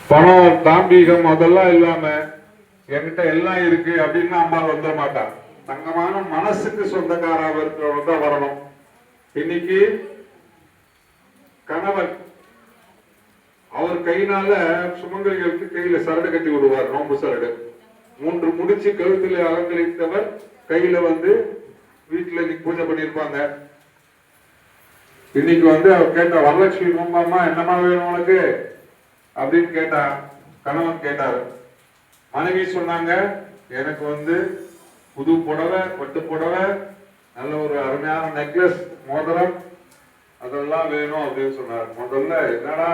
பணம் தாம்பீகம் அதெல்லாம் இல்லாம என்கிட்ட எல்லாம் இருக்கு அப்படின்னு அம்மாள் வந்துட மாட்டான். தங்கமான மனசுக்கு சொந்தக்காராக இருக்கிறவங்க தான் வரணும். இன்னைக்கு கணவன் அவர் கையினால சுமங்கலிகளுக்கு கையில சரடு கட்டி விடுவார், நோம்பு சரடு. 3 முடிச்சு கழுத்துல அலங்கரித்தவர் கையில வீட்டுல இன்னைக்கு பூஜை பண்ணிருப்பாங்க. இன்னைக்கு அவர் கேட்ட வரலட்சுமி நோம்பாமா என்னமா வேணும் உனக்கு அப்படின்னு கேட்டா, கணவன் கேட்டாரு. மனைவி சொன்னாங்க, எனக்கு புது புடவை, பட்டு புடவை, நல்ல ஒரு அருமையான நெக்லஸ், மோதிரம் அதெல்லாம் வேணும் அப்படின்னு சொன்னார். முதல்ல என்னடா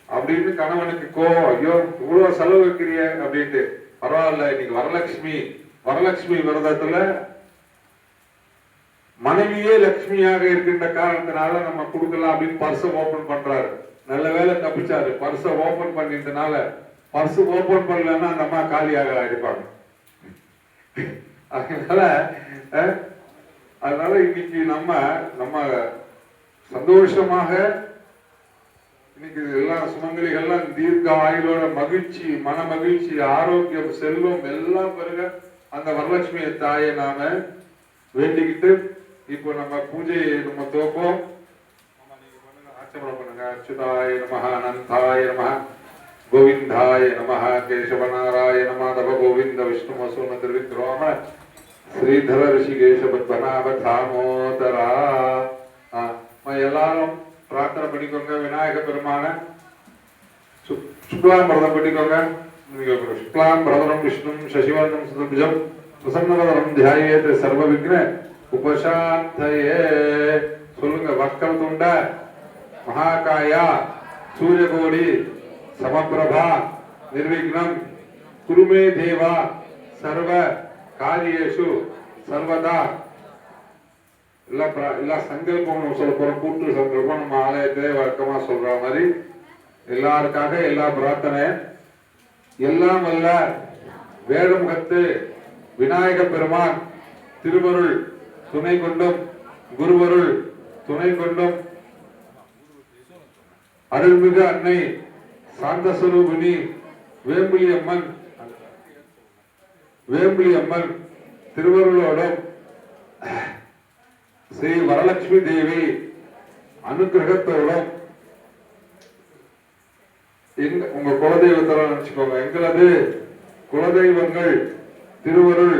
அப்படின்னு கணவனுக்கு கோவம், ஐயோ இவ்வளவு செலவு வைக்கிறிய அப்படின்ட்டு. பரவாயில்ல, இன்னைக்கு வரலட்சுமி விரதத்துல மனைவியே லட்சுமியாக இருக்கின்ற காரணத்தினால நம்ம கொடுக்கலாம் அப்படின்னு பர்ஸ ஓபன் பண்றாரு. நல்ல வேலை தப்பிச்சாரு. பர்ஸ ஓபன் பண்ணிட்டனால, பர்ஸ் ஓபன் பண்ணலன்னா அந்த அம்மா காலியாக ஆயிடுப்பாங்க. அதனால இன்னைக்கு நம்ம சந்தோஷமாக இன்னைக்கு எல்லாம் சுமங்கலிகள்லாம் தீர்க்க ஆயுளோட மகிழ்ச்சி, மன மகிழ்ச்சி, ஆரோக்கியம், செல்வம் எல்லாம் பெருக அந்த வரலட்சுமி தாயை நாம வேண்டிக்கிட்டு இப்போ நம்ம பூஜையை நம்ம துவப்போம். ஆச்சமனம் பண்ணுங்க. அச்சுதாய நமஹ, அனந்தாய நமஹ, கோவிந்தாய நமஹ, கேசவநாராயண மாதவ கோவிந்த விஷ்ணு வசூன திருவிக்ரோம ஸ்ரீதர ரிஷிகேஷ பத்மநாப தாமோதரா. எல்லாரும் பிரார்த்தனை பண்ணிக்கோங்க. விநாயக பெருமான சுக்லாம் பிரதம் பண்ணிக்கோங்க. சுக்லாம் பிரதரம் விஷ்ணு சசிவர்ணம் சுதபுஜம் பிரசன்னவதரம் தியாயேத் சர்வ விக்ன உபசாந்தயே. சொல்லுங்க. வக்கரதுண்ட மகாகாயா சூரியகோடி சமபிரபா நிர்விக்னம் குருமே தேவா சர்வ காரியேஷு சர்வதா. எல்லா சங்கல்பம் சொல்ல போறோம். கூட்டு சங்கல்பம் நம்ம ஆலயத்திலே வழக்கமா சொல்ற மாதிரி எல்லாருக்காக எல்லா பிரார்த்தனை. எல்லாம் அல்ல வேடமுகத்து விநாயக பெருமான் திருவருள் துணை கொண்டும் குருவருள் துணை கொண்டும் அருள்மிகு அன்னை சாந்தஸ்வரூபிணி வேம்புலி அம்மன் திருவருளோடும் ஸ்ரீ வரலட்சுமி தேவி அனுகிரகத்தோடும் உங்க குலதெய்வத்தோட நினைச்சுக்கோங்க. எங்களது குலதெய்வங்கள் திருவருள்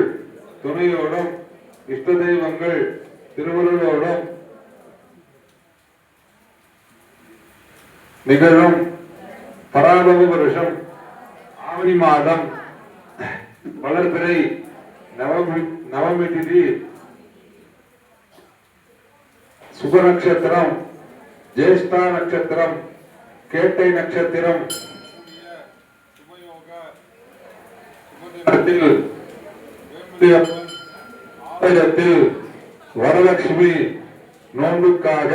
துணையோடும் இஷ்ட தெய்வங்கள் திருவருளோடும் நிகழும் பராபவ வருஷம் ஆவணி மாதம் வளர்பிறை நவமி திதி சுப நட்சத்திரம் ஜேஷ்டா நட்சத்திரம் கேட்டை நட்சத்திரம் வரலட்சுமி நோன்புக்காக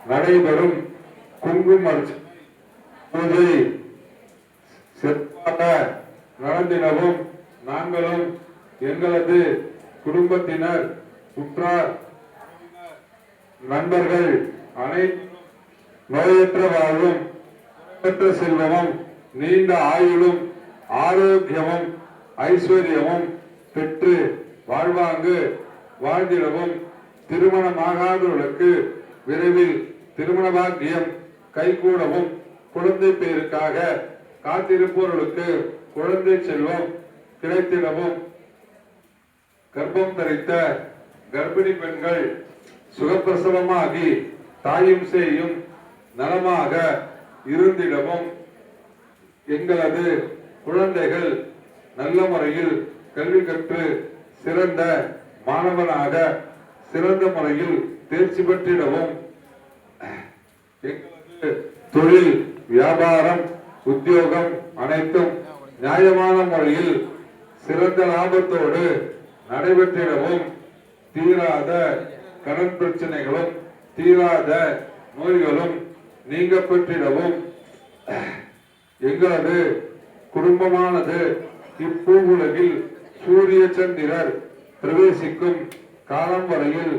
நடைபெறும் குங்கும பூஜை சிறப்பாக நடந்திடவும் நாங்களும் எங்களது குடும்பத்தினர் உற்றார் நண்பர்கள் அனைத்து நோயற்ற வாழ்வும் பெற்ற செல்வமும் நீண்ட ஆயுளும் ஆரோக்கியமும் ஐஸ்வர்யமும் பெற்று வாழ்வாங்கு வாழ்ந்திடவும் திருமணமாகாதவர்களுக்கு விரைவில் திருமண பாக்கியம் கைகூடவும் குழந்தை பேருக்காக காத்திருப்பவர்களுக்கு குழந்தை செல்வம் கிடைத்திடவும் கர்ப்பம் தரித்த கர்ப்பிணி பெண்கள் சுகப்பிரசவமாகி தாயும் சேயும் நலமாக இருந்திடவும் எங்களது குழந்தைகள் நல்ல முறையில் கல்வி கற்று சிறந்த மாணவனாக சிறந்த முறையில் தேர்ச்சி பெற்றிடவும் எங்களது தொழில் வியாபாரம் உத்தியோகம் அனைத்தும் நியாயமான முறையில் சிறந்த லாபத்தோடு நடைபெற்றிடவும் தீராத கடன் பிரச்சனைகளும் தீராத நோய்களும் நீங்க பெற்றிடவும் எங்களது குடும்பமானது இப்பூவுலகில் சூரிய சந்திரர் பிரவேசிக்கும் காலம் வரையில்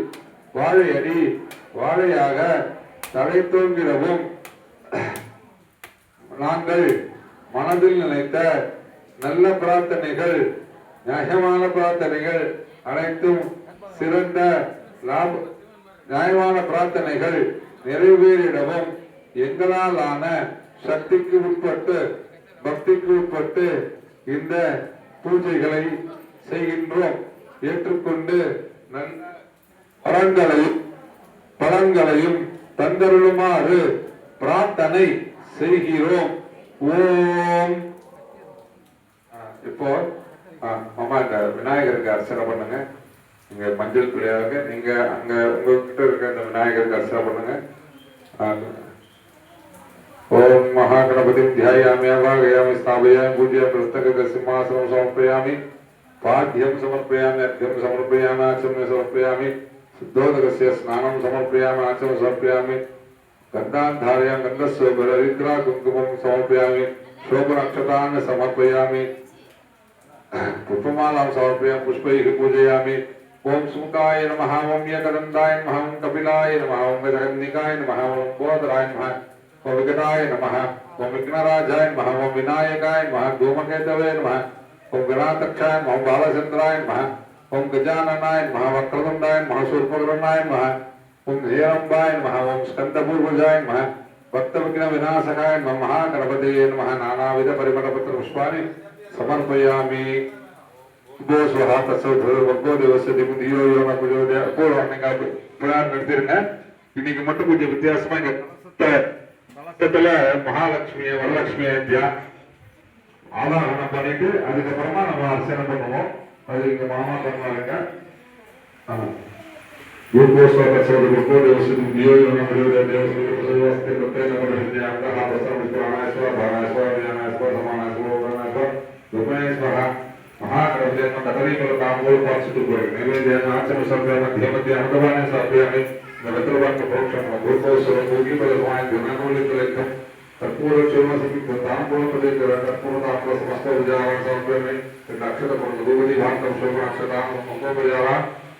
வாழையடி வாழையாக தலை தோன்கிறவும் நாங்கள் மனதில் நினைத்த நல்ல பிரார்த்தனைகள், நியாயமான பிரார்த்தனைகள் அனைத்தும் சிறந்த நியாயமான பிரார்த்தனைகள் நிறைவேறிடவும் எங்களால் ஆன சக்திக்கு உட்பட்டு பக்திக்கு உட்பட்டு இந்த பூஜைகளை செய்கின்றோம். ஏற்றுக்கொண்டு நல்ல பலன்களையும் தந்தருளுமாறு பிரார்த்தனை செய்கிறோம். ஓம். இப்போ மாமா இந்த விநாயகருக்கு அர்ச்சனை பண்ணுங்க. இங்க மஞ்சள் பிள்ளையாக நீங்க அங்க உங்ககிட்ட இருக்க இந்த விநாயகருக்கு அர்ச்சனை பண்ணுங்க. ओम महागणपति ध्यायामि अवागयामि स्थापयामि पूज्य पुस्तक सिंहासनं समर्पयामि पाद्यं समर्पयामि अर्घ्यं समर्पयामि आचमनं समर्पयामि शुद्धोदकस्य स्नानं समर्पयामि आचमनं समर्पयामि गन्धान् धारयामि गन्धस्वररिद्रा कुङ्कुमं समर्पयामि शोभनक्षतान् समर्पयामि पुष्पमालां समर्पयामि पुष्पैः पूजयामि ओम सुमुखाय नमः ओम एकदन्ताय नमः ओम कपिलाय नमः ओम गजकर्णिकाय नमः ओम बोधराय नमः ओम विकटाय नमः ओम विघ्नराजाय नमः ओम विनायकाय नमः धूमकेतवे नमः ओम गणाध्यक्षाय नमः ओम बालचन्द्राय नमः ओम गजाननाय नमः वक्रतुण्डाय नमः शूर्पकर्णाय नमः ओम हेरम्बाय नमः ओम स्कन्दपूर्वजाय नमः भक्तविघ्न विनाशकाय नमः महागणपतये नमः नानाविध परिमलपत्र पुष्पाणि समर्पयामि. இன்னைக்கு மட்டும் கொஞ்சம் வித்தியாசமா மகாலட்சுமிய வரலட்சுமி ஆவாகனம் பண்ணிட்டு அதுக்கப்புறமா நம்ம அர்ச்சனை பண்ணுவோம். அது இங்க மாமா பண்ணுவாங்க.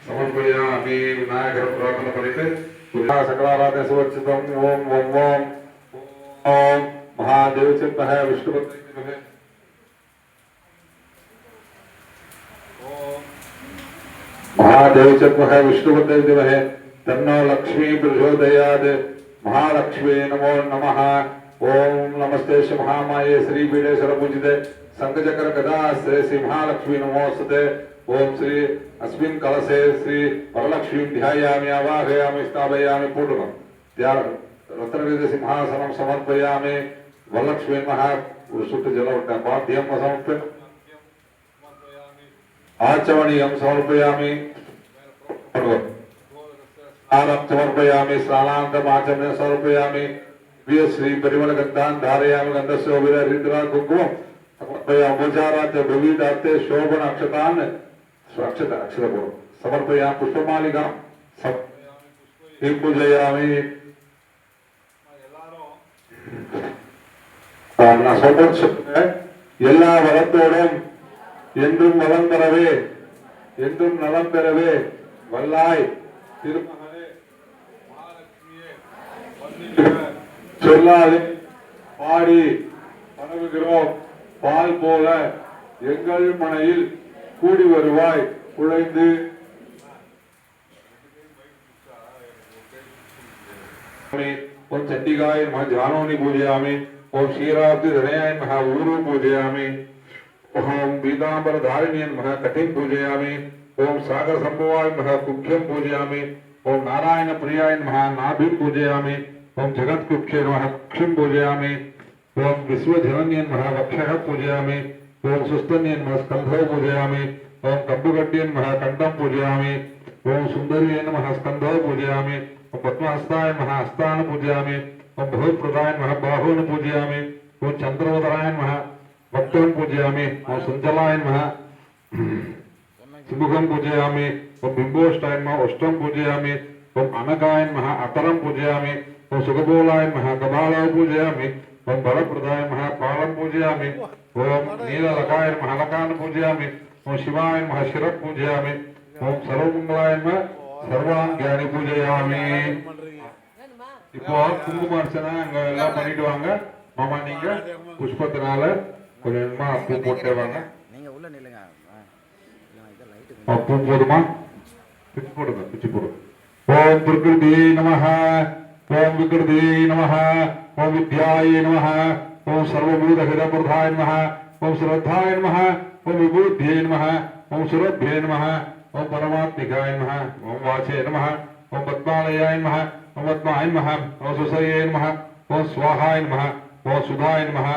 समर्पयामि विनायकर प्रार्थना परिते सकलाराधने सुवर्चितम् ओम ओम ओम ओम महादेव चित्तः विष्णुपते नमः महादेव चित्तः विष्णुपते नमः तन्नो लक्ष्मी प्रचोदयात् महालक्ष्मी नमो नमः ओम नमस्ते श्री महामाये श्री पीडेश्वर पूजिते संघचक्र गदा श्री महालक्ष्मी नमोस्तुते ओम श्री अस्मिन् कलशे श्री वरलक्ष्मी ध्यायामि आवाहयामि स्थापयामि पूर्णं रत्नविध सिंहासनं समर्पयामि वरलक्ष्मी महा सुट्ट जलवट्ट पाद्यं समर्पयामि आचमनीयं समर्पयामि स्नानं समर्पयामि स्नानान्तम् आचमनीयं समर्पयामि श्री परिमलगन्धान् धारयामि गन्धस्योभिरहृद्रा कुङ्कुमं समर्पयामि उपचारात् भुविदात्ते शोभन अक्षतान् अक्षता अक्षरपूर्व समर्पयामि पुष्पमालिका पूजयामि. நான் சொல்றது சொல்லுங்க. எல்லா வளத்தோடும் என்றும் வளம் பெறவே என்றும் நலம் பெறவே வல்லாய் திருமகனே மகாலட்சுமியே சொல்லாதே பாடி பரவுகிறோம் பால் போல எங்கள் மனையில் கூடி வருவாய் குழைந்து ओम चंडिकाय नमः जानोनि पूजयामि ओम क्षीराब्धि धनयाय नमः ऊरु पूजयामि ओम पीतांबर धारिण्यै नमः कटिं पूजयामि ओम सागर संभवाय नमः कुख्यं पूजयामि ओम नारायण प्रियाय नमः नाभिं पूजयामि ओम जगत कुख्ये नमः कुक्षिं पूजयामि ओम विश्वजनन्यै नमः वक्षः पूजयामि ओम सुस्तन्यै नमः स्कन्धौ पूजयामि ओम कब्बुगड्ड्यै नमः कण्ठं पूजयामि ओम सुन्दर्यै नमः स्कन्धौ पूजयामि ओम पद्महस्ताय नमः हस्तान् पूजयामि ओम बहुप्रदाय नमः बाहून् पूजयामि ओम चन्द्रोदराय नमः वक्त्रं पूजयामि ओम सुञ्जलाय नमः सुमुखं पूजयामि ओम बिम्बोष्टाय नमः ओष्ठं पूजयामि ओम अनगाय नमः अतरं पूजयामि ओम सुगबोलाय नमः कपालौ पूजयामि ओम बलप्रदाय नमः पालं पूजयामि ओम नीललकाय नमः लकान् पूजयामि ओम शिवाय नमः शिरः पूजयामि ओम सर्वमंगलाय नमः सर्वांगानि पूजयामि. இப்போ குங்கும அர்ச்சனை அங்க எல்லாம் பண்ணிட்டு வாங்க. மாமா நீங்க புஷ்பத்தினால கொஞ்சமா பூ போட்டே வாங்க. நீங்க உள்ள நில்லுங்க. பூ போதுமா? பிச்சு போடுங்க, பிச்சு போடுங்க. ஓம் பிரகிருதி நமஹ, ஓம் விகிருதி நமஹ, ஓம் வித்யாய நமஹ, ஓம் சர்வபூத ஹிதபிரதாய நமஹ, ஓம் ஸ்ரத்தாய நமஹ, ஓம் விபூத்யே நமஹ, ஓம் சுரभ्ये நமஹ, ஓம் பரமாத்மிகாய நமஹ, ஓம் வாச்சே நமஹ, ஓம் பத்மாலயாய நமஹ, ஓம் பத்மாய நமஹ, ஓம் சுசயே நமஹ, ஓம் ஸ்வாஹாய நமஹ, ஓம் சுதாய நமஹ,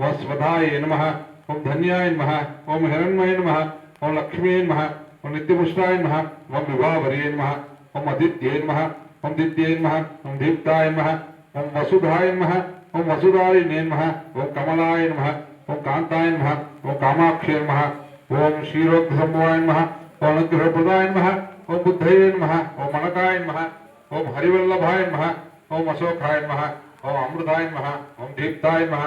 ஓம் ஸ்வதாய நமஹ, ஓம் தன்யாய நமஹ, ஓம் ஹிரண்மயே நமஹ, ஓம் லக்ஷ்மியே நமஹ, ஓம் நித்யபுஷ்டாய நமஹ, ஓம் விபாவரியே நமஹ, ஓம் அதித்யே நமஹ, ஓம் தித்யே நமஹ, ஓம் தீப்தாய நமஹ, ஓம் வசுதாய நமஹ, ஓம் வசுதாயினே நமஹ, ஓம் கமலாய நமஹ, ஓம் காந்தாய நமஹ, ஓம் காமாக்ஷே நமஹ, ஓம் ஷீரோக்தசம்பவாய நமஹ, ஓம் அனுக்கிரகப்பிரதாய நமஹ, ஓம் புத்தயே நமஹ, ஓம் மணகாய நமஹ, ஓம் ஹரிவல்லபாய நமஹ, ஓம் அசோகாய நமஹ, ஓம் அமிர்தாய நமஹ, ஓம் தீப்தாய நமஹ,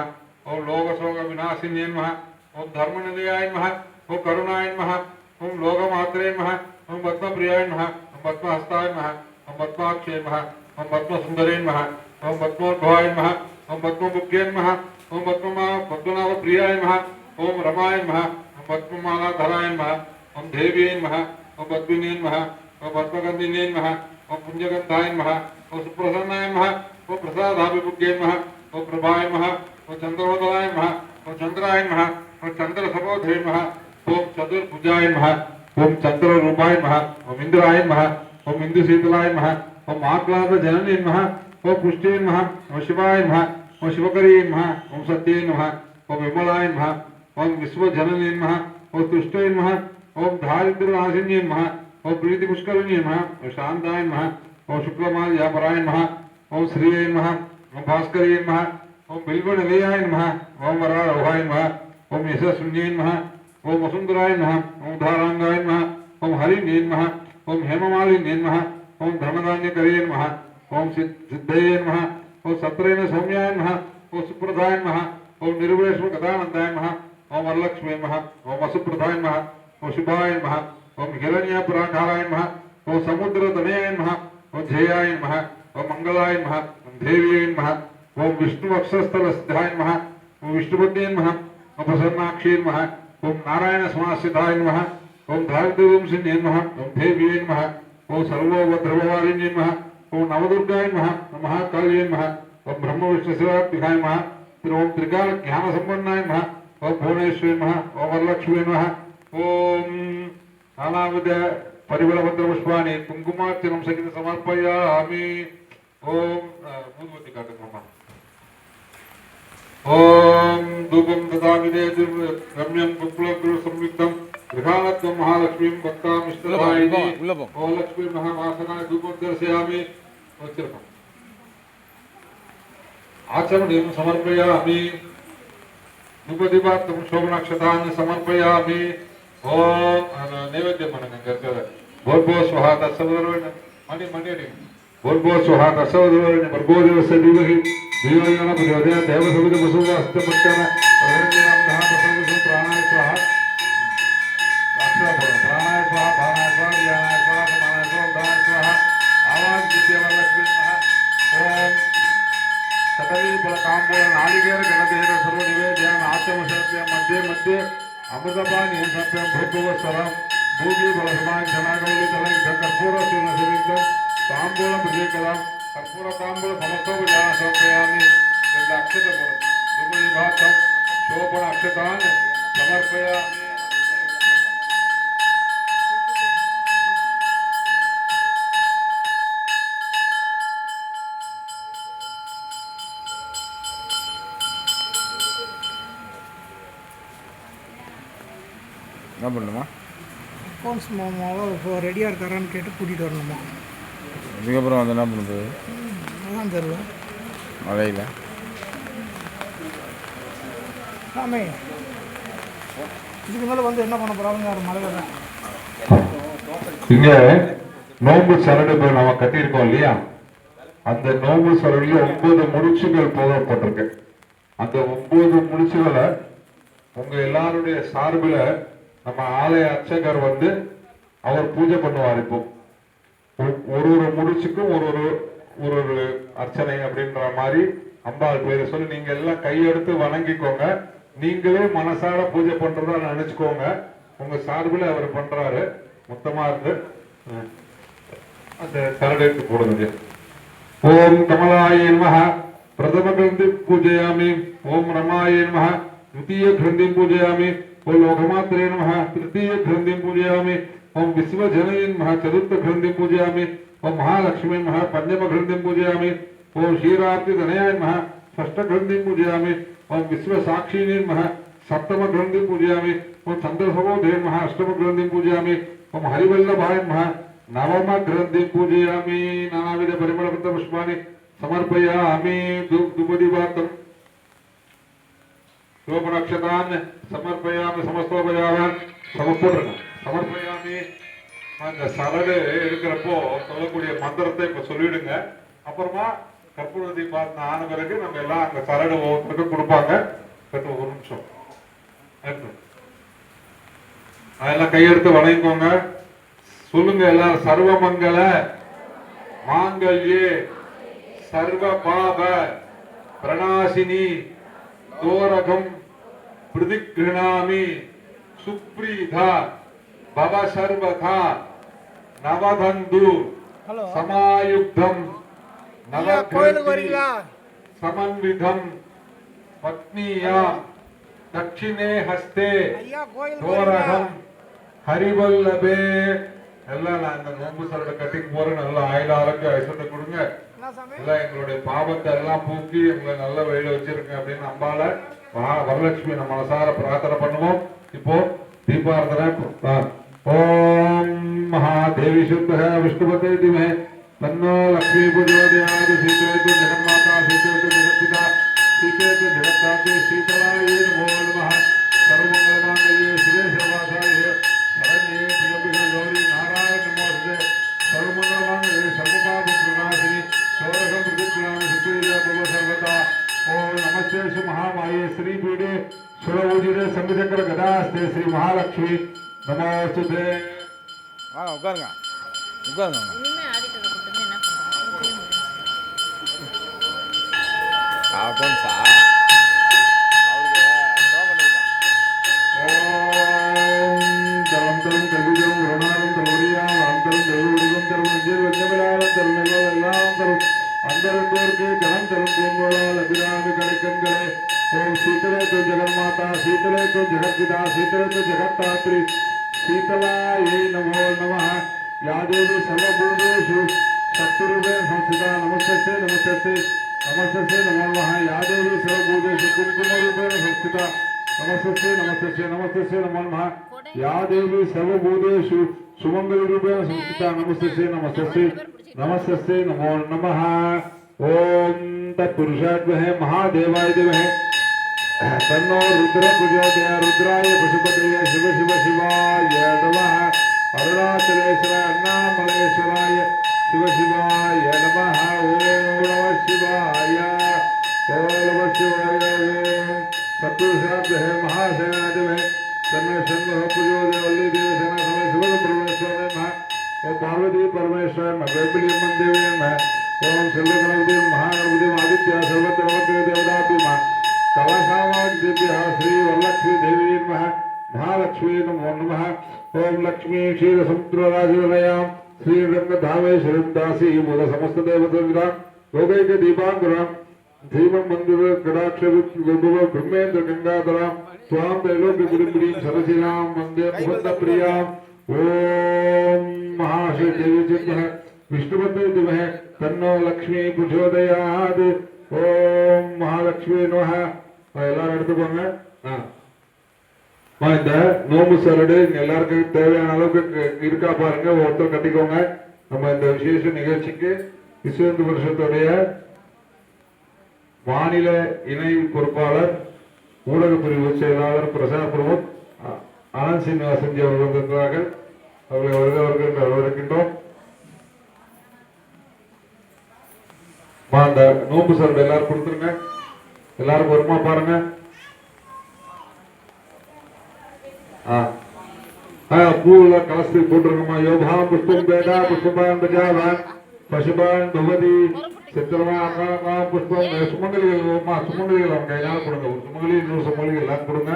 ஓம் லோகசோக விநாசினே நமஹ, ஓம் தர்மநிலையாய நமஹ, ஓம் கருணாய நமஹ, ஓம் லோகமாத்ரே நமஹ, ஓம் பத்மபிரியாய நமஹ, ஓம் பத்மஹஸ்தாய நமஹ, ஓம் பத்மாக்ஷே நமஹ, ஓம் பத்மசுந்தரே நமஹ, ஓம் பத்மோद्भवाय நமஹ, ஓம் பத்மமுக்யே நமஹ, ஓம் பத்மநாபப்பிரியாய நமஹ, ஓம் ரமாய நமஹ, ஓம் பத்மமாலாधराय நமஹ, ஓம் தேவியே நமஹ, ஓம் பத்மினே நமஹ, ஓம் பத்மகந்தினே நமஹ, ஓம் புஞ்சகந்தாய நமஹ, ஓம் சுப்ரசன்னாய நமஹ, ஓம் பிரசாதாபிபுக்யே நமஹ, ஓம் பிரபாய நமஹ, ஓம் சந்திரோதயாய நமஹ, ஓம் சந்திராய நமஹ, ஓம் சந்திரசபோதே நமஹ, ஓம் சதுர்புஜாய நமஹ, ஓம் சந்திரரூபாய நமஹ, ஓம் இந்திராய நமஹ, ஓம் இந்துசீதலாய நமஹ, ஓம் ஆக்லாத ஜனனே நமஹ, ஓம் புஷ்டே நமஹ, ஓம் சிவாய நமஹ, ஓம் சிவகரே நமஹ, ஓம் சத்யே நமஹ, ஓம் விமலாய நமஹ, ஓம் விஸ்வஜனனே நமஹ, ஓம் துஷ்டே நமஹ, ஓம் தாரித்ர்யநாசின்யே நமஹ, ஓம் प्रीतिपुष्करिण्ये नमः, ओम शांताय नमः, ओम शुक्लमाल्यापराय नमः, ओम श्रीये नमः, ओम भास्कर्ये नमः, ओम बिल्वनिलयाय नमः, ओम वरारोहाय नमः, ओम यशस्विन्ये नमः, ओम वसुंधराय नमः, ओम धारांगाय नमः, ओम हरिणे नमः, ओम हेममालिन्ये नमः, ओम धर्मधान्यकरे नमः, ओम सिद्धये नमः, ओम सत्रेण सौम्याय नमः, ओम सुप्रदाय नमः, ओम निर्वेश्वर गदानंदाय नमः, ओम वरलक्ष्मी नमः, ओम वसुप्रदाय नमः, ओम शुभाय नमः, ओम हिरण्यपुराकाराय नमः, ओम समुद्रतनयाय नमः, ओम जयाय नमः, ओम मंगलाय नमः, ओम देव्यै नमः, ओम विष्णुवक्षस्थलस्थिताय नमः, ओम विष्णुपत्न्यै नमः, ओम प्रसन्नाक्षी नमः, ओम नारायणसमाश्रिताय नमः, ओम धारिद्र्यवंशिन्ये नमः, ओम देव्यै नमः, ओम सर्वोपद्रववारिण्ये नमः, ओम नवदुर्गाय नमः, ओम महाकाल्यै नमः, ओम ब्रह्मविष्णुशिवात्मिकाय नमः, ओम त्रिकालज्ञानसम्पन्नाय नमः, ओम भुवनेश्वरी नमः, ओम वरलक्ष्मी नमः, ओम नानाविध परिमलपत्रपुष्पाणि कुङ्कुमार्चनं सहित समर्पयामि। ओम मूर्ति कार्यक्रम ओम धूपं ददामि रम्यं कुकुलगृह संयुक्तं गृहाणत्वं महालक्ष्मीं भक्तामिष्टदायिनी ओम लक्ष्मी महावासनाय धूपं दर्शयामि। आचमनीं समर्पयामि। धूपदीपार्थं शोभनाक्षतानि समर्पयामि। ओम नैवेद्य भोर्भो स्वाहा तत्सवितुर्वरेण्यं मणि मणि भोर्भो स्वाहा तत्सवितुर्वरेण्यं भर्गो देवस्य धीमहि धियो यो न प्रचोदयात् देवसवितुर्वसुवास्तमर्चन प्राणाय स्वाहा प्राणाय स्वाहा भानाय स्वाहा ध्यानाय स्वाहा समानाय स्वाहा उदानाय स्वाहा आवाज विद्यावरलक्ष्मी नमः। ओम सकली फलकाम्बूल नालिकेर गणदेव सर्वनिवेद्यान् आचमशस्य मध्ये मध्ये अमृतपानी सत्यं भूर्भुवस्वरं भूमि बलसमाय धनागौली तलय कर्पूर सुनसुरितं तांबूलं प्रतीकलं कर्पूर तांबूल समस्तोपचारान् समर्पयामि। अक्षतपूर्णं धूपदीपार्थं शोभन अक्षतान् समर्पयामि। என்ன பண்ணணுமா? அக்கௌண்ட்ஸ் மாமாவை இப்போ ரெடியாக இருக்காரான்னு கேட்டு கூட்டிகிட்டு வரணுமா? அதுக்கப்புறம் வந்து என்ன பண்ணுறது? அதான் தெரியல. மழையில் ஆமே இதுக்கு மேலே வந்து என்ன பண்ண போகிறாங்க? யார் மழையில் தான் இங்க நோம்பு சரடு நம்ம கட்டியிருக்கோம் இல்லையா, அந்த நோம்பு சரடுல 9 முடிச்சுகள் போடப்பட்டிருக்கு. அந்த 9 முடிச்சுகளை உங்க எல்லாருடைய சார்பில் நம்ம ஆலய அர்ச்சகர் வந்து அவர் பூஜை பண்ணுவார். இப்போ ஒரு முடிச்சுக்கும் ஒரு அர்ச்சனை அப்படின்ற மாதிரி அம்பாள் பேரை சொல்லி நீங்க எல்லாம் கையெடுத்து வணங்கிக்கோங்க. நீங்களே மனசார பூஜை பண்றதா நினைச்சுக்கோங்க. உங்க சார்பில் அவர் பண்றாரு. மொத்தமா இருந்து அந்த சரடைக்கு போடுங்க. ஓம் கமலாய நமஹ பிரதம கிரந்தி பூஜயாமி. ஓம் ரமாய நமஹ द्वितीय ग्रंथि पूजयामि. ओम लोकमात्रे नमः तृतीय ग्रंथि पूजयामि. ओम विश्वजननी नमः चतुर्थ ग्रंथि पूजयामि. ओम महालक्ष्मी नमः पंचम ग्रंथि पूजयामि. ओम क्षीराब्धि तनयाय नमः षष्ठ ग्रंथि पूजयामि. ओम विश्वसाक्षिणी नमः सप्तम ग्रंथि पूजयामि. ओम चंद्रसहोदय नमः अष्टम ग्रंथि पूजयामि. ओम हरिवल्लभाय नमः नवम ग्रंथि पूजयामि. नानाविध परिमलयुक्त पुष्पाणि समर्पयामि. धूपदीपार्थं शोभनक्षतान् समर्पयामि. समस्तोपचारान् समर्पयामि. அந்த சரடு இருக்கிறப்போ சொல்லக்கூடிய மந்திரத்தை இப்ப சொல்லிடுங்க. அப்புறமா கற்பூர தீபாரதனை ஆன பிறகு நம்ம எல்லாம் அந்த சரடு ஒவ்வொருத்தருக்கும் கொடுப்பாங்க. ஒரு நிமிஷம் அதெல்லாம் கையெடுத்து வணங்கிக்கோங்க. சொல்லுங்க எல்லாரும். சர்வமங்கல மாங்கல்யே சர்வ பாப பிரணாசினி தோரகம் பிரதிகிருணாமி சுப்ரீதா பவ சர்வதா நவதந்து ஹலோ சமாயுக்தம் ஐயா கோயிலுக்கு நவகிரந்தி வரீங்களா? சமன்விதம் பத்னியா தட்சிணே ஹஸ்தே ஐயா கோயிலுக்கு வரீங்களா? தோரகம் ஹரிவல்லபே. எல்லாம் நான் இந்த நோம்பு சரடை கட்டிக்கு போறேன். நல்லா ஆயுள் ஆரோக்கிய ஐஸ்வர்யத்தை கொடுங்க. என்ன சாமி? எல்லாம் எங்களுடைய பாவத்தை எல்லாம் பூக்கி எங்களை நல்ல வழியில வச்சிருக்கேன் அப்படின்னு அம்பால வரலட்சுமி நம்ம மனசார பிரார்த்தனை பண்ணுவோம். இப்போ தீபாரதனை ஓம் மகாதேவி சுத்த விஷ்ணுபதே திமே தன்னோ லக்ஷ்மி புஜோதயாதி சீதேது ஜெகன்மாதா சீதேது ஜெகத்பிதா சீதேது ஜெகத்தாதி சீதளாயே நமோ நமः. சர்வமங்கலமாங்கல்யே சிவே சர்வாசாயே சரண்யே திரியம்பிகே கௌரி நாராயண நமோஸ்தே. சர்வமங்கலமாங்கல்யே சர்வபாப பிரநாசினி சௌரகம் பிரதிகிருணாமி சுப்ரீதா பவ சர்வதா. ஓம் நமஸ்தே महामाये श्री पीडे सुरऊजिरे संगचक्र गदास्ते श्री महालक्ष्मी नमोस्तुते. வாங்க உட்காருங்க உட்காருங்க. இனிமே ஆடிட்டரை கூப்பிட்டு என்ன பண்றது? அப்பா அவருக்கு டோக்கன் இருக்கா? ஓம் தலம் தலம் கவிதம் ருணாலம் தலவரியாம் அந்தரம் தெருவுருகம் தரும் நெஞ்சில் வெஞ்சமிலாலம் தரும் நெல்வல் எல்லாம் தரும் அந்தரந்தோருக்கு கணம் தரும் பூங்கோளால் அபிராமி கடைக்கண்களே. ஓம் சீதலே तो जगन्माता शीतले तो जगत्पिता शीतले तो जगत्तात्री शीतलायै नमो नमः. या देवी सर्वभूतेषु शक्तिरूपेण संस्थिता नमस्तस्यै नमस्तस्यै नमस्तस्यै नमो नमः. या देवी सर्वभूतेषु कुङ्कुमरूपेण संस्थिता नमस्तस्यै नमस्तस्यै नमस्तस्यै नमो नमः. या देवी सर्वभूतेषु सुमङ्गलरूपेण संस्थिता नमस्तस्यै नमस्तस्यै नमस्तस्यै नमो नमः. ओम तत्पुरुषाय विद्महे महादेवाय धीमहि तन्नो रुद्र प्रचोदयात्. रुद्राय पशुपतये शिव शिव शिवाय नमः. अरुणाचलेश्वराय अन्नामलेश्वराय शिव शिवाय नमः. ओम नमः शिवाय ओम नमः शिवाय. ओम तत्पुरुषाय विद्महे महासेनाय धीमहि तन्नो शंकर प्रचोदयात्. वल्ली देवी सेना समेत शिव परमेश्वराय नमः. ओम पार्वती परमेश्वराय नमः. वैबल्यमन देवी नमः. ओम सर्वगणपति महागणपति आदित्य सर्वत्र नमस्ते देवताभ्यो नमः. कलशावाग्देव्यः श्री वरलक्ष्मी देवी नमः. महालक्ष्मी नमो नमः. ओम लक्ष्मी क्षीर समुद्रराजनयां श्रीरंगधामेश्वरीं दासी मूल समस्त देवतां लोकैक दीपांकुरां धीमं मंदिर कटाक्ष विभव ब्रह्मेन्द्र गंगाधरां स्वां त्रैलोक्य गुरुप्रीं सरसिलां वंदे मुकुन्द प्रियां. ओम महाश्री देवी चिन्मः विष्णुपते धीमहि तन्नो लक्ष्मी प्रचोदयात्. ओम महालक्ष्मी नमः. எல்லாரும் எடுத்துக்கோங்க. இந்த நோம்பு சரடு எல்லாருக்கும் தேவையான அளவுக்கு இருக்கா பாருங்க. ஒருத்தர் கட்டிக்கோங்க. நம்ம இந்த விசேஷ நிகழ்ச்சிக்கு விஸ்வந்து வருஷத்துடைய மாநில இணை பொறுப்பாளர் ஊடக பிரிவு செயலாளர் பிரசாத் பிரமோத் ஆனந்த் சீனிவாசன் அவர்கள் வந்திருக்கிறார்கள். அவர்களை வருகிறவர்கள் வரவேற்கின்றோம். அந்த நோம்பு சரடு எல்லாரும் கொடுத்துருங்க. எல்லாரும் வருமா பாருங்க. பூல கலசத்துக்கு போட்டுருக்கோமா. யோகா புஷ்பம் பேடா புஷ்பான் பஜாவான் பசுபான் பவதி சித்திரமா அக்கா புஷ்பம் சுமங்கலிகள் அவங்க கையால கொடுங்க. ஒரு சுமங்கலி இன்னொரு சுமங்கலி எல்லாம் கொடுங்க.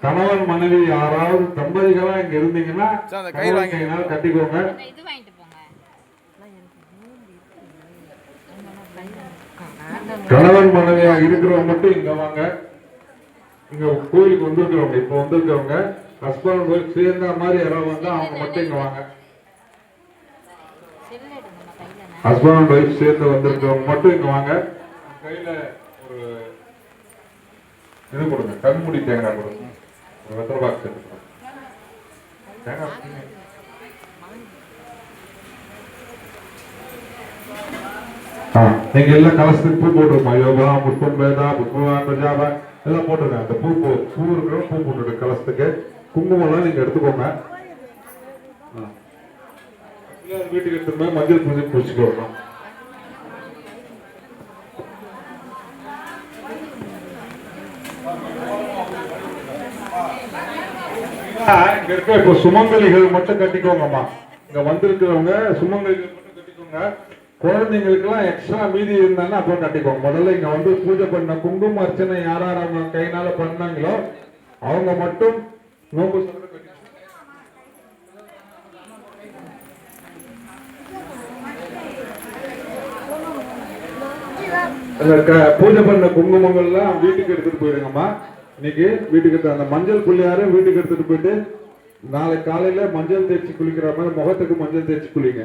கணவன் மனைவி யாராவது தம்பதிகளா இங்க இருந்தீங்கன்னா சார், அந்த கயிறு வாங்கி கையினால கட்டிக்கோங்க. அந்த இது வாங்கிட்டு போங்க. கணவன் மனைவியா இருக்கிறவங்க மட்டும் இங்க வாங்க. இங்க கோயிலுக்கு வந்திருக்கிறவங்க, இப்ப வந்திருக்கிறவங்க ஹஸ்பண்ட் ஒய்ஃப் சேர்ந்த மாதிரி யாராவது வந்தா அவங்க மட்டும் இங்க வாங்க. செல்லு எடுங்கம்மா கையில. ஹஸ்பண்ட் அண்ட் ஒய்ஃப் சேர்ந்து வந்திருக்கிறவங்க மட்டும் இங்க வாங்க. கையில ஒரு இது கொடுங்க, கண்மூடி தேங்காய் கொடுங்க. ஒரு வெத்தலை பாக்ஸ் எடுத்துக்கோங்க. தேங்காய் கொடுங்க. நீங்க எல்லாம் கலசத்துக்கு பூ போட்டுருமா? யோகா புஷ்பம் வேதா புஷ்பவான் பிரஜாபா எல்லாம் போட்டுருங்க. அந்த பூ இருக்கிற பூ போட்டுருங்க கலசத்துக்கு. குங்குமம்லாம் நீங்க எடுத்துக்கோங்க. வீட்டுக்கு எடுத்துட்டு போய் மஞ்சள் பூஜை பூச்சிட்டு வரணும். இங்க இருக்க இப்ப சுமங்கலிகள் மட்டும் கட்டிக்கோங்கம்மா. இங்க வந்திருக்கிறவங்க சுமங்கலிகள் மட்டும் கட்டிக்கோங்க. குழந்தைங்களுக்கு எல்லாம் எக்ஸ்ட்ரா மீதி இருந்தாங்கன்னா அப்புறம் கட்டிக்கோங்க. முதல்ல இங்க வந்து பூஜை பண்ண குங்கும அர்ச்சனை யார் அவங்க கையினால பண்ணாங்களோ அவங்க மட்டும் நோம்பு சொல்ற கட்டிக்கோங்க. பூஜை பண்ண குங்குமங்கள்லாம் வீட்டுக்கு எடுத்துட்டு போயிடுங்கம்மா. இன்னைக்கு வீட்டுக்கு அந்த மஞ்சள் புள்ளியாரு வீட்டுக்கு எடுத்துட்டு போயிட்டு நாளைக்கு காலையில மஞ்சள் தேய்ச்சி குளிக்கிற மாதிரி முகத்துக்கு மஞ்சள் தேய்ச்சி குளிங்க.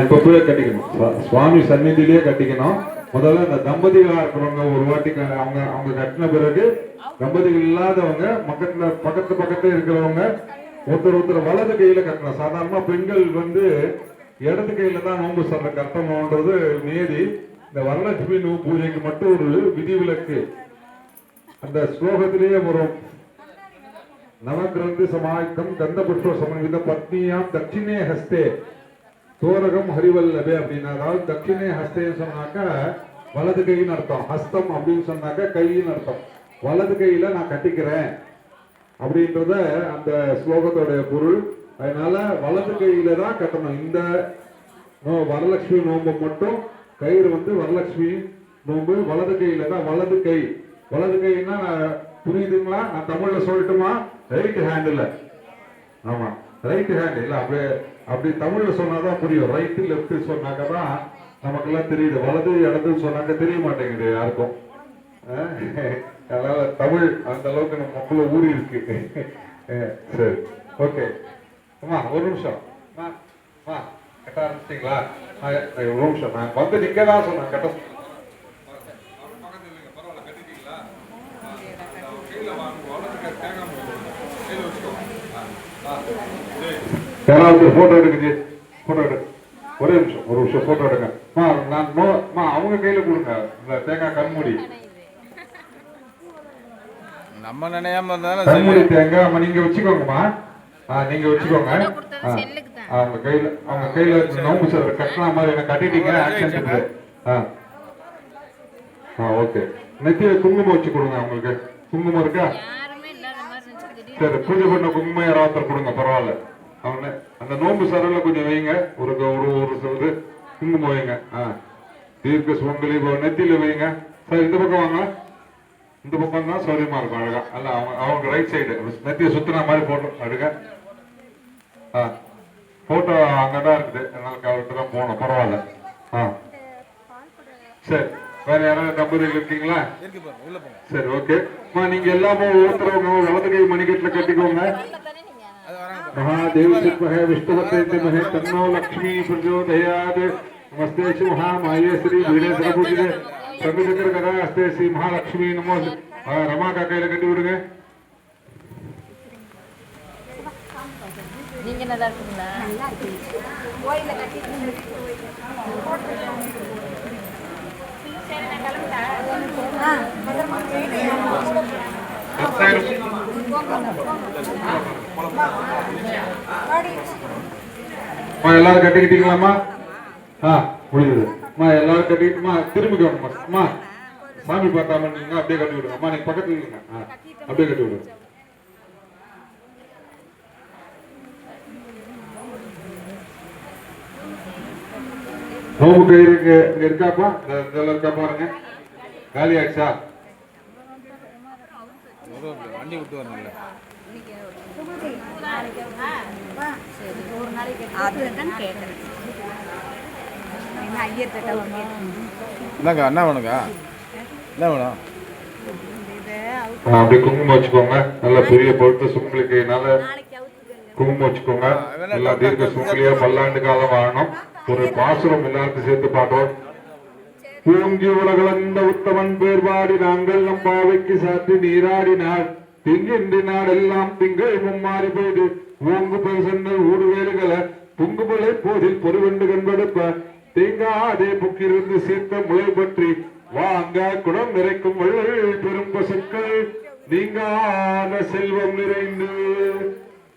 இப்ப போய் கட்டிக்கணும். சுவாமி சந்நிதியிலேயே கட்டிக்கணும். முதல்ல இந்த தம்பதிகளா இருக்கிறவங்க ஒரு வாட்டி அவங்க கட்டின பிறகு தம்பதிகள் இல்லாதவங்க பக்கத்துல இருக்கிறவங்க ஒருத்தர் வலது கையில கட்டணும். சாதாரணமா பெண்கள் வந்து இடது கையில தான் நோன்பு சொல்ற கட்டணும்ன்றது நியதி. இந்த வரலட்சுமி பூஜைக்கு மட்டும் ஒரு விதிவிலக்கு அந்த ஸ்லோகத்திலேயே வரும். நவகிரந்தி சமாயுக்தம் கந்த புஷ்ப சமன்வித பத்னியாம் தட்சிணே ஹஸ்தே தோரகம் ஹரிவல்லபே அப்படின்னா, அதாவது தட்சிணே ஹஸ்தேன்னு சொன்னாக்கா வலது கைன்னு அர்த்தம். ஹஸ்தம் அப்படின்னு சொன்னாக்கா கைன்னு அர்த்தம். வலது கையில நான் கட்டிக்கிறேன் அப்படின்றத அந்த ஸ்லோகத்தோடைய பொருள். அதனால வலது கையில தான் கட்டணும். இந்த வரலட்சுமி நோன்பு மட்டும் கயிறு வந்து வரலட்சுமி நோன்பு வலது கையில தான். வலது கைன்னா புரியுதுங்களா? நான் தமிழ்ல சொல்லட்டுமா? ரைட் ஹேண்ட்ல. ஆமா, ரைட் ஹேண்ட் இல்ல. அப்படி தமிழ்ல சொன்னாதான் புரியும். ரைட் லெப்ட் சொன்னாக்கதான் நமக்கு எல்லாம் தெரியுது. வலது இடத்துன்னு சொன்னாக்க தெரிய மாட்டேங்குது யாருக்கும். அதனால தமிழ் அந்த அளவுக்கு நம்ம மக்கள ஊறி இருக்கு. சரி, ஓகே. அம்மா ஒரு நிமிஷம் கட்ட ஆரம்பிச்சிட்டீங்களா? ஒரு நிமிஷம் நான் வந்து நிக்க தான் சொன்னேன். கட்ட யாராவது போட்டோ எடுக்குது, போட்டோ எடு. ஒரு நிமிஷம் போட்டோ எடுங்க. அவங்க கையில கொடுங்க இந்த தேங்காய் கண்மூடி. நம்ம நினையாம இருந்தாலும் கண்மூடி தேங்காய் நீங்க வச்சுக்கோங்கம்மா. நீங்க வச்சுக்கோங்க. அவங்க கையில நோம்பு சொல்ற கட்டின மாதிரி என்ன கட்டிட்டீங்க. ஆக்சன் இருக்கு. ஓகே. நெத்தியில குங்குமம் வச்சு கொடுங்க. அவங்களுக்கு குங்குமம் இருக்கா? சரி, பூஜை பண்ண குங்குமம் யாராவது கொடுங்க, பரவாயில்ல. அவங்க அந்த நோம்பு சரல கொஞ்சம் வைங்க. ஒரு ஒரு குங்குமம் வைங்க. தீர்க்க சுமங்கலி நெத்தியில வைங்க. சார் இந்த பக்கம் வாங்க. இந்த பக்கம் தான் சௌரியமா இருக்கும். அழகா அல்ல அவங்க ரைட் சைடு நெத்திய சுத்தின மாதிரி போட்டோ அடுங்க. போட்டோ அங்கதான் இருக்குது. அதனால அவர்கிட்ட தான் போகணும். பரவாயில்ல. சரி, வேற யாராவது தம்பதிகள் இருக்கீங்களா? சரி, ஓகே. நீங்க எல்லாமே ஒருத்தரவங்க வலது கை மணிக்கட்டுல கட்டிக்கோங்க. महादेव महे विष्णुवते महे तन्नो लक्ष्मी प्रचोदयात् नमस्ते श्री महामाये श्री वीरेश्वर पूजिते सर्वचक्र करा हस्ते श्री महालक्ष्मी नमो. रमा का கையில கட்டி விடுங்க. நீங்க நல்லா இருக்கீங்களா? நல்லா இருக்கீங்க. கோயில்ல கட்டி சரி, நான் கிளம்புறேன். எல்லாரும் கட்டிக்கிட்டீங்களாமா? முடியுது. எல்லாரும் கட்டிக்கிட்டுமா திரும்பிக்கோங்கம்மா. சாமி பார்க்காம இருந்தீங்கன்னா அப்படியே கட்டி விடுங்க. அம்மா நீங்க பக்கத்துல இல்லைங்க, அப்படியே கட்டி விடுங்க. நோம்பு கயிறு இங்க இருக்காப்பா, இதெல்லாம் இருக்கா பாருங்க. காலி ஆயிடுச்சா? வண்டி விட்டு வரணும்ல. ஒரு நாளைக்கு அதுதான் கேட்டேன். என்ன ஐயர்கிட்ட என்னக்கா என்ன வேணுக்கா? என்ன வேணும்? அப்படி குங்குமம் வச்சுக்கோங்க. நல்ல பெரிய பொருத்த சுங்களுக்கு நல்ல குங்குமம் வச்சுக்கோங்க. எல்லா தீர்க்க சுங்கலியா பல்லாண்டு காலம் வாழணும். ஒரு பாசுரம் எல்லாருக்கும் சேர்த்து பாடுறோம். பூங்கி உலகளந்த உத்தமன் பேர்பாடி நாங்கள் நம் பாவைக்கு சாத்தி நீராடினார். திங்கின்றி நாடெல்லாம் திங்கள் மும்மாறி போய்து ஓங்கு பெருசென்னல் ஊடுவேலுகளை புங்குபலை போதில் பொறுவெண்டு கண்பெடுப்ப தேங்காதே புக்கிருந்து சீர்த்த முளை பற்றி வாங்க குடம் நிறைக்கும் வள்ளல் பெரும் பசுக்கள் நீங்காத செல்வம் நிறைந்து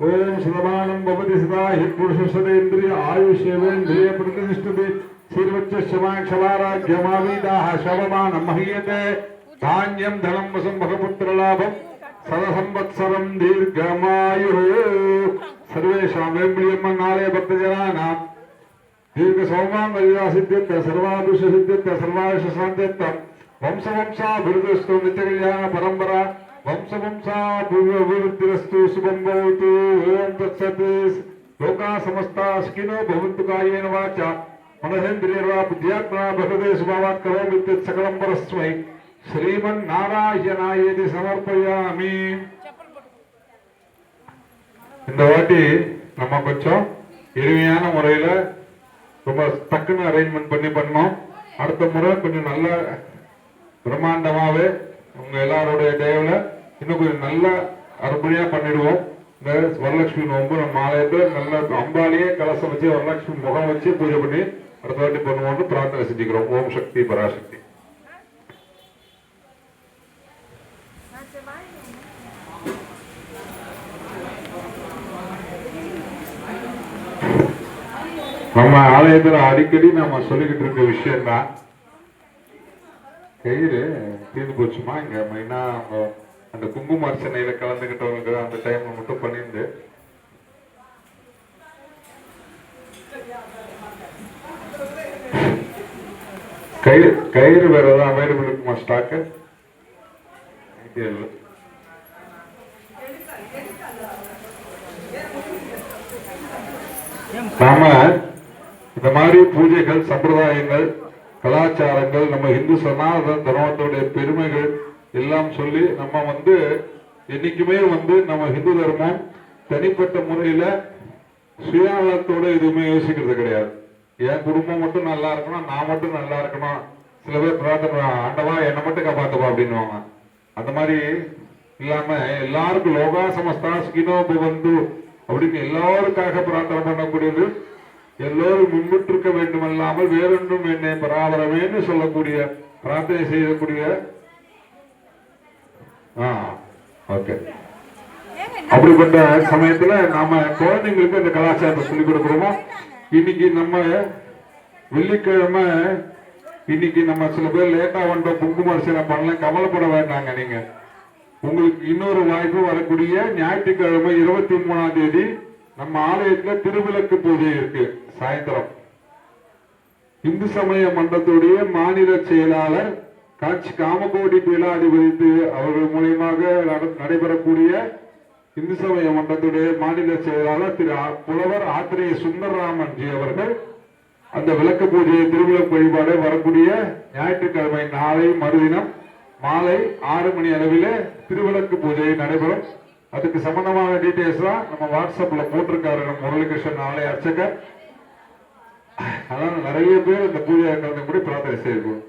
ஓம் சதமானம் பவதி சதா ஹி புருஷ சதேந்திரிய ஆயுஷ்யவேந்திரிய பிரதிஷ்டதி சீர்வச்ச சமாராஜ்யமாவீதாக சவமானம் மஹியதே தானியம் தனம் வசம் பகபுத்திரலாபம் சதசம்பத்சரம் தீர்க்கமாயு சர்வேஷாம் வேம்பிலியம்மன் ஆலய பக்தஜனானாம் दीर्घ सौमांगल्या सिद्ध्यर्थ सर्वादुष सिद्ध्यर्थ सर्वायुष शांत्यर्थ वंश वंशाभिवृद्धिस्तु नित्य कल्याण परंपरा वंश वंशाभिवृद्धिस्तु शुभं भवतु ओम तत्सत् लोका समस्ता सुखिनो भवन्तु कायेन वाचा मनसेन्द्रियर्वा बुद्ध्यात्मना भगवते शुभवात् करोमि तत् सकलं परस्मै श्रीमन्नारायणायेति समर्पयामि. இந்த வாட்டி நம்ம கொஞ்சம் எளிமையான முறையில ரொம்ப டக்குன்னு அரேஞ்ச்மெண்ட் பண்ணோம். அடுத்த முறை கொஞ்சம் நல்ல பிரம்மாண்டமாவே உங்க எல்லாருடைய தயவுல இன்னும் கொஞ்சம் நல்ல அருமையா பண்ணிடுவோம். இந்த வரலட்சுமி நோன்பு நம்ம ஆலயத்தை நல்ல அம்பாலேயே கலசம் வச்சு வரலட்சுமி முகம் வச்சு பூஜை பண்ணி அடுத்த வாட்டி பண்ணுவோம்னு பிரார்த்தனை செஞ்சுக்கிறோம். ஓம் சக்தி பராசக்தி. நம்ம ஆலயத்துல அடிக்கடி நம்ம சொல்லிக்கிட்டு இருக்க விஷயம் தான். கயிறு தீர்ந்து போச்சுமா இங்க மெயினா அந்த குங்கும அர்ச்சனையில கலந்துகிட்டவங்களுக்கு அந்த டைம்ல மட்டும் பண்ணிருந்து கயிறு வேற ஏதாவது அவைலபிள் இருக்குமா ஸ்டாக்கு? நாம இந்த மாதிரி பூஜைகள் சம்பிரதாயங்கள் கலாச்சாரங்கள் நம்ம இந்து சனாதன தர்மத்துடைய பெருமைகள் எல்லாம் சொல்லி நம்ம என்னைக்குமே நம்ம இந்து தர்மம் தனிப்பட்ட முறையில சுயநலத்தோட எதுவுமே யோசிக்கிறது கிடையாது. என் குடும்பம் மட்டும் நல்லா இருக்கணும், நான் மட்டும் நல்லா இருக்கணும். சில பேர் பிரார்த்தனை ஆண்டவா என்னை மட்டும் காப்பாத்துவா அப்படின்னுவாங்க. அந்த மாதிரி இல்லாம எல்லாருக்கும் லோகா சமஸ்தா சுகினோ பவந்து அப்படின்னு எல்லாருக்காக பிரார்த்தனை பண்ணக்கூடியது. எல்லோரும் முன்னிட்டிருக்க வேண்டுமல்லாமல் வேறொன்றும் என்னை பராபரமேன்னு சொல்லக்கூடிய பிரார்த்தனை செய்யக்கூடிய ஓகே. அப்படிப்பட்ட சமயத்துல நாம குழந்தைங்களுக்கு இந்த கலாச்சாரத்தை சொல்லிக் கொடுக்கிறோமோ. இன்னைக்கு நம்ம வெள்ளிக்கிழமை இன்னைக்கு நம்ம சில பேர் லேட்டா வந்துட்டோம் குங்கும அர்ச்சனை பண்ணல, கவலைப்பட வேண்டாங்க. நீங்க உங்களுக்கு இன்னொரு வாய்ப்பு வரக்கூடிய ஞாயிற்றுக்கிழமை 23ஆம் தேதி நம்ம ஆலயத்துல திருவிளக்கு பூஜை இருக்கு. சாயந்தரம் இந்து சமய மன்றத்துடைய மாநில செயலாளர் காட்சி காமகோடி பீலாதிபதி அவர்கள் மூலியமாக நடைபெறக்கூடிய இந்து சமய மன்றத்துடைய மாநில செயலாளர் திரு புலவர் ஆத்திரேய சுந்தரராமன் ஜி அவர்கள் அந்த விளக்கு பூஜையை திருவிளக்கு வழிபாடு வரக்கூடிய ஞாயிற்றுக்கிழமை நாளை மறுதினம் மாலை 6 மணி அளவில் திருவிளக்கு பூஜை நடைபெறும். அதுக்கு சம்பந்தமான டீடைல்ஸ் தான் நம்ம வாட்ஸ்அப்ல போட்டிருக்காரு நம்ம முரளிகிருஷ்ணன் ஆலய அர்ச்சகர். அதனால நிறைய பேர் இந்த பூஜை கலந்து கூட பிரார்த்தனை செய்திருக்கோம்.